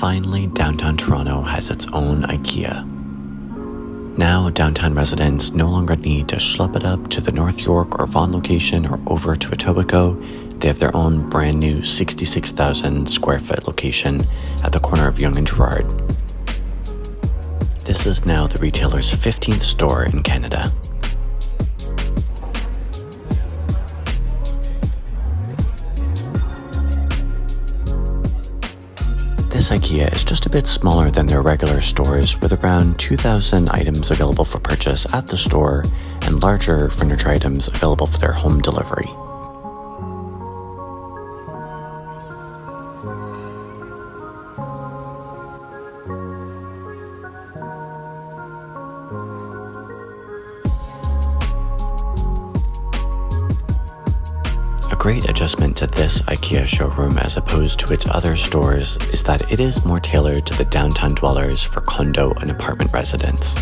Finally, downtown Toronto has its own IKEA. Now, downtown residents no longer need to schlep it up to the North York or Vaughan location or over to Etobicoke. They have their own brand new 66,000 square foot location at the corner of Yonge and Gerrard. This is now the retailer's 15th store in Canada. This IKEA is just a bit smaller than their regular stores, with around 2,000 items available for purchase at the store and larger furniture items available for their home delivery. A great adjustment to this IKEA showroom as opposed to its other stores is that it is more tailored to the downtown dwellers for condo and apartment residents.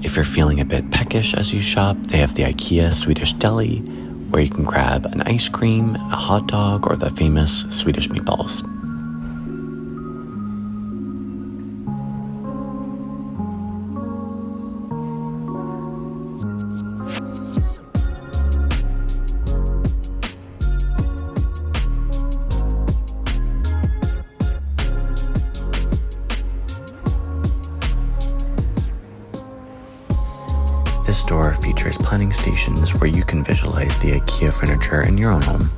If you're feeling a bit peckish as you shop, they have the IKEA Swedish Deli, where you can grab an ice cream, a hot dog, or the famous Swedish meatballs. This store features planning stations where you can visualize the IKEA furniture in your own home.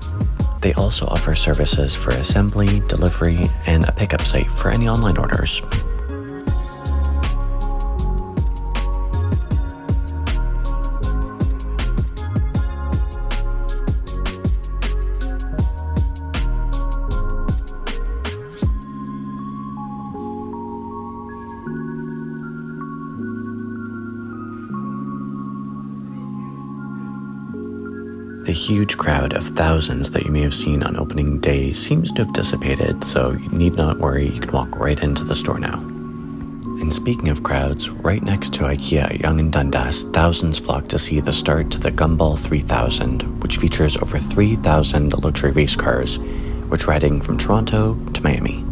They also offer services for assembly, delivery, and a pickup site for any online orders. The huge crowd of thousands that you may have seen on opening day seems to have dissipated, so you need not worry, you can walk right into the store now. And speaking of crowds, right next to IKEA at Yonge and Dundas, thousands flock to see the start to the Gumball 3000, which features over 3,000 luxury race cars, which are heading from Toronto to Miami.